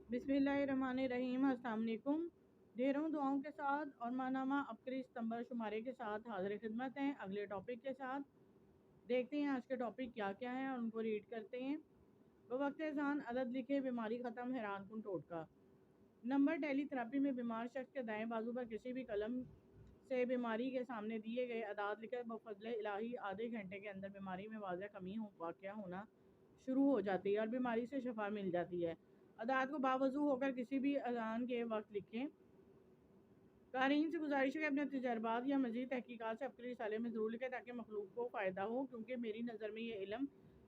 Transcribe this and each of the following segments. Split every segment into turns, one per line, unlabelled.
بسم اللہ الرحمن الرحیم۔ السلام علیکم۔ ڈھیروں دعاؤں کے ساتھ اور ماہنامہ ابکری ستمبر شمارے کے ساتھ حاضر خدمت ہیں اگلے ٹاپک کے ساتھ۔ دیکھتے ہیں آج کے ٹاپک کیا کیا ہیں اور ان کو ریڈ کرتے ہیں۔ بوقت اذان عدد لکھے، بیماری ختم، حیران کن ٹوٹکا۔ نمبر ٹیلی تھراپی میں بیمار شخص کے دائیں بازو پر کسی بھی قلم سے بیماری کے سامنے دیے گئے اعداد لکھ کر بفضل الہی آدھے گھنٹے کے اندر بیماری میں واضح کمی واقع ہونا شروع ہو جاتی ہے اور بیماری سے شفا مل جاتی ہے۔ اعداد کو باوضو ہو کر کسی بھی اذان کے وقت لکھیں۔ قارئین سے گزارش ہے کہ اپنے تجربات یا مزید تحقیقات سے ابکری رسالے میں ضرور لکھیں تاکہ مخلوق کو فائدہ ہو، کیونکہ میری نظر میں یہ علم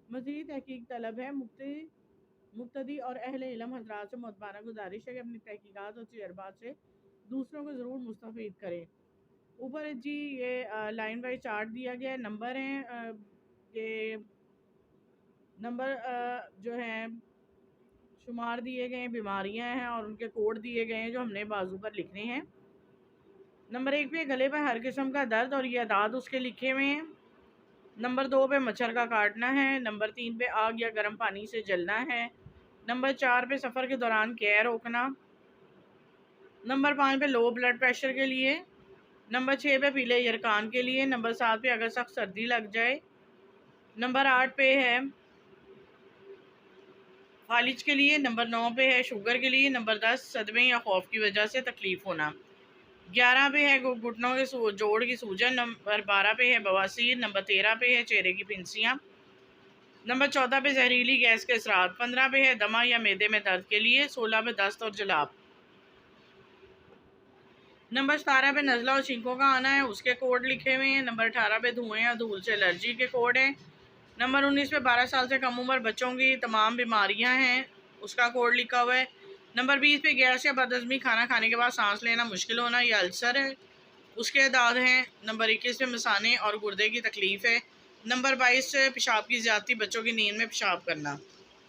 مزید تحقیق طلب ہے۔ مبتدی اور اہل علم حضرات سے مؤدبانہ گزارش ہے کہ اپنی تحقیقات اور تجربات سے دوسروں کو ضرور مستفید کریں۔ اوپر جی یہ لائن بائی چارٹ دیا گیا ہے، نمبر ہیں، یہ نمبر جو ہیں شمار دیے گئے ہیں، بیماریاں ہیں اور ان کے کوڈ دیے گئے ہیں جو ہم نے بازو پر لکھنے ہیں۔ نمبر 1 پہ گلے پہ ہر قسم کا درد اور یہ اعداد اس کے لکھے ہوئے ہیں۔ نمبر 2 پہ مچھر کا کاٹنا ہے۔ نمبر 3 پہ آگ یا گرم پانی سے جلنا ہے۔ نمبر 4 پہ سفر کے دوران قے روکنا۔ نمبر 5 پہ لو بلڈ پریشر کے لیے۔ نمبر 6 پہ پیلے یرکان کے لیے۔ نمبر 7 پہ اگر سخت سردی لگ جائے۔ نمبر 8 پہ ہے فالج کے لیے۔ نمبر 9 پہ ہے شوگر کے لیے۔ نمبر 10 صدمے یا خوف کی وجہ سے تکلیف ہونا۔ 11 پہ ہے گھٹنوں کے جوڑ کی سوجن۔ نمبر 12 پہ ہے بواسیر۔ نمبر 13 پہ ہے چہرے کی پھنسیاں۔ نمبر 14 پہ زہریلی گیس کے اثرات۔ 15 پہ ہے دمہ یا معدے میں درد کے لیے۔ 16 پہ دست اور جلاب۔ نمبر 17 پہ نزلہ اور چھینکوں کا آنا ہے، اس کے کوڈ لکھے ہوئے ہیں۔ نمبر 18 پہ دھوئیں یا دھول سے الرجی کے کوڈ ہیں۔ نمبر 19 پہ 12 سال سے کم عمر بچوں کی تمام بیماریاں ہیں، اس کا کوڈ لکھا ہوا ہے۔ نمبر 20 پہ گیس یا بدہضمی، کھانا کھانے کے بعد سانس لینا مشکل ہونا یا السر ہے، اس کے اعداد ہیں۔ نمبر 21 پہ مثانے اور گردے کی تکلیف ہے۔ نمبر 22 پہ پیشاب کی زیادتی، بچوں کی نیند میں پیشاب کرنا۔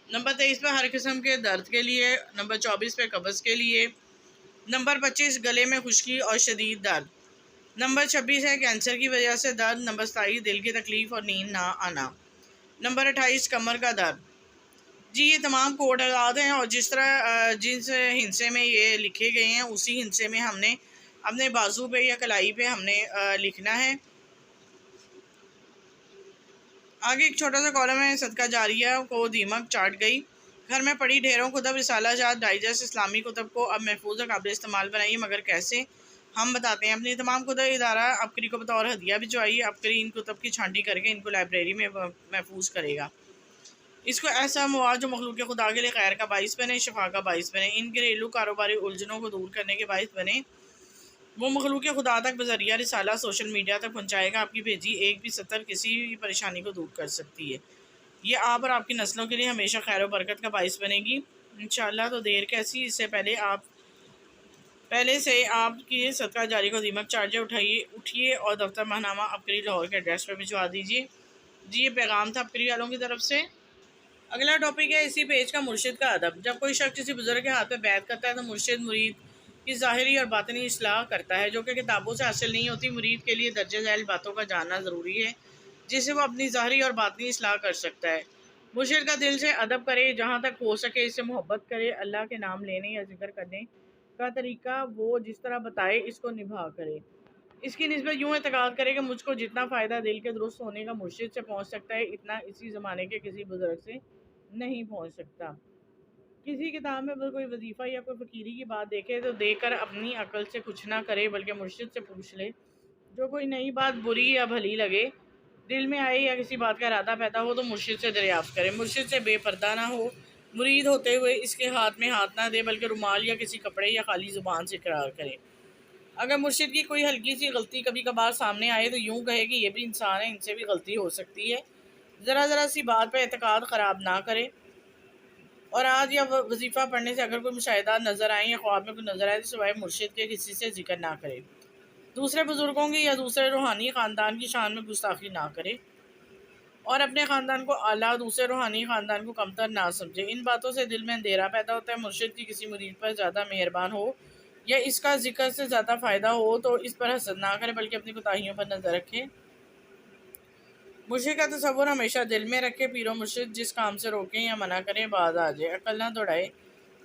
نمبر 23 پہ ہر قسم کے درد کے لیے۔ نمبر 24 پہ قبض کے لیے۔ نمبر 25 گلے میں خشکی اور شدید درد۔ نمبر 26 ہے کینسر کی وجہ سے درد۔ نمبر 27 دل کی تکلیف اور نیند نہ آنا۔ نمبر 28 کمر کا درد۔ جی یہ تمام کوڈ اعداد ہیں اور جس ہندسے میں یہ لکھے گئے ہیں اسی ہندسے میں ہم نے اپنے بازو پہ یا کلائی پہ ہم نے لکھنا ہے۔ آگے ایک چھوٹا سا کالم ہے، صدقہ جاریہ کو دیمک چاٹ گئی۔ گھر میں پڑی ڈھیروں کتب، رسالہ جات، ڈائجسٹ، اسلامی کتب کو اب محفوظ اور قابل استعمال بنائیے، مگر کیسے؟ ہم بتاتے ہیں۔ اپنی تمام کتب ادارہ ابکری کو بطور ہدیہ بھجوائیے۔ ابکری ان کتب کی چھانٹی کر کے ان کو لائبریری میں محفوظ کرے گا۔ اس کو ایسا مواد جو مخلوق خدا کے لیے خیر کا باعث بنے، شفا کا باعث بنے، ان گھریلو کاروباری الجھنوں کو دور کرنے کے باعث بنے، وہ مخلوق خدا تک بذریعہ رسالہ سوشل میڈیا تک پہنچائے گا۔ آپ کی بھیجی ایک بھی سطر کسی بھی پریشانی کو دور کر سکتی ہے۔ یہ آپ اور آپ کی نسلوں کے لیے ہمیشہ خیر و برکت کا باعث بنے گی انشاءاللہ۔ تو دیر کیسی، اس سے پہلے سے آپ کی صدقہ جاری کو دیمک چارجر اٹھیے اور دفتر ماہنامہ ابکری لاہور کے ایڈریس پر بھجوا دیجیے۔ جی یہ پیغام تھا ابکری والوں کی طرف سے۔ اگلا ٹاپک ہے اسی پیج کا مرشد کا ادب۔ جب کوئی شخص کسی بزرگ کے ہاتھ پہ بیعت کرتا ہے تو مرشد مرید کی ظاہری اور باطنی اصلاح کرتا ہے، جو کہ کتابوں سے حاصل نہیں ہوتی۔ مرید کے لیے درجہ ذیل باتوں کا جاننا ضروری ہے جس سے وہ اپنی ظاہری اور باطنی اصلاح کر سکتا ہے۔ مرشد کا دل سے ادب کرے، جہاں تک ہو سکے اس سے محبت کرے۔ اللہ کے نام لینے یا ذکر کرنے کا طریقہ وہ جس طرح بتائے اس کو نبھا کرے۔ اس کی نسبت یوں اعتقاد کرے کہ مجھ کو جتنا فائدہ دل کے درست ہونے کا مرشد سے پہنچ سکتا ہے، اتنا اسی زمانے کے کسی بزرگ سے نہیں پہنچ سکتا۔ کسی کتاب میں کوئی وظیفہ یا کوئی فقیری کی بات دیکھے تو دیکھ کر اپنی عقل سے کچھ نہ کرے، بلکہ مرشد سے پوچھ لے۔ جو کوئی نئی بات بری یا بھلی لگے، دل میں آئے یا کسی بات کا ارادہ پیدا ہو تو مرشد سے دریافت کرے۔ مرشد سے بے پردہ نہ ہو، مرید ہوتے ہوئے اس کے ہاتھ میں ہاتھ نہ دے، بلکہ رومال یا کسی کپڑے یا خالی زبان سے اقرار کرے۔ اگر مرشد کی کوئی ہلکی سی غلطی کبھی کبھار سامنے آئے تو یوں کہے کہ یہ بھی انسان ہے، ان سے بھی غلطی ہو سکتی ہے۔ ذرا سی بات پہ اعتقاد خراب نہ کرے، اور آج یا وظیفہ پڑھنے سے اگر کوئی مشاہدات نظر آئیں یا خواب میں کوئی نظر آئے تو سوائے مرشد کے کسی سے ذکر نہ کرے۔ دوسرے بزرگوں کی یا دوسرے روحانی خاندان کی شان میں گستاخی نہ کرے، اور اپنے خاندان کو اعلیٰ، دوسرے روحانی خاندان کو کمتر نہ سمجھے۔ ان باتوں سے دل میں اندھیرا پیدا ہوتا ہے۔ مرشد کی کسی مرید پر زیادہ مہربان ہو یا اس کا ذکر سے زیادہ فائدہ ہو تو اس پر حسد نہ کرے، بلکہ اپنی کوتاہیوں پر نظر رکھے۔ مرشد کا تصور ہمیشہ دل میں رکھے۔ پیر و مرشد جس کام سے روکیں یا منع کریں باز آ جائے، عقل نہ دوڑائے۔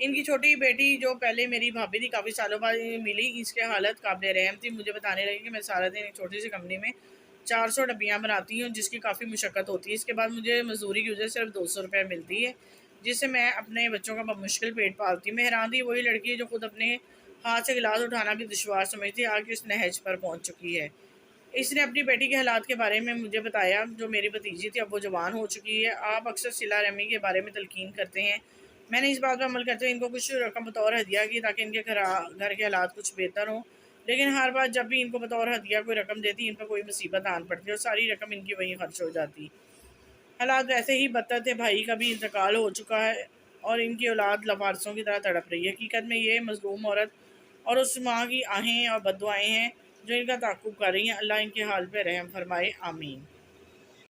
ان کی چھوٹی بیٹی جو پہلے میری بھابھی تھی کافی سالوں بعد ملی، اس کی حالت قابل رحم تھی. مجھے بتانے لگی کہ میں سارا دن ایک چھوٹی سی کمپنی میں 400 ڈبیاں بناتی ہوں، جس کی کافی مشقت ہوتی ہے. اس کے بعد مجھے مزدوری کی وجہ سے صرف 200 روپے ملتی ہے، جس سے میں اپنے بچوں کا مشکل پیٹ پالتی ہوں. میں حیران تھی وہی لڑکی ہے جو خود اپنے ہاتھ سے گلاس اٹھانا بھی دشوار سمجھتی ہے، آج اس نہج پر پہنچ چکی ہے. اس نے اپنی بیٹی کے حالات کے بارے میں مجھے بتایا، جو میری بھتیجی تھی اب وہ جوان ہو چکی ہے. آپ اکثر صلہ رحمی کے بارے میں تلقین کرتے ہیں، میں نے اس بات پر عمل کرتے ہوئے ان کو کچھ رقم بطور ہدیہ کی تاکہ ان کے گھر کے حالات کچھ بہتر ہوں. لیکن ہر بار جب بھی ان کو بطور ہدیہ کوئی رقم دیتی ان پر کوئی مصیبت آن پڑتی اور ساری رقم ان کی وہیں خرچ ہو جاتی. حالات ویسے ہی بدتر تھے، بھائی کا بھی انتقال ہو چکا ہے اور ان کی اولاد لوارثوں کی طرح تڑپ رہی ہے. حقیقت میں یہ مظلوم عورت اور اس ماں کی آہیں اور بددعائیں ہیں جو ان کا تعاقب کر رہی ہیں. اللہ ان کے حال پہ رحم فرمائے، آمین.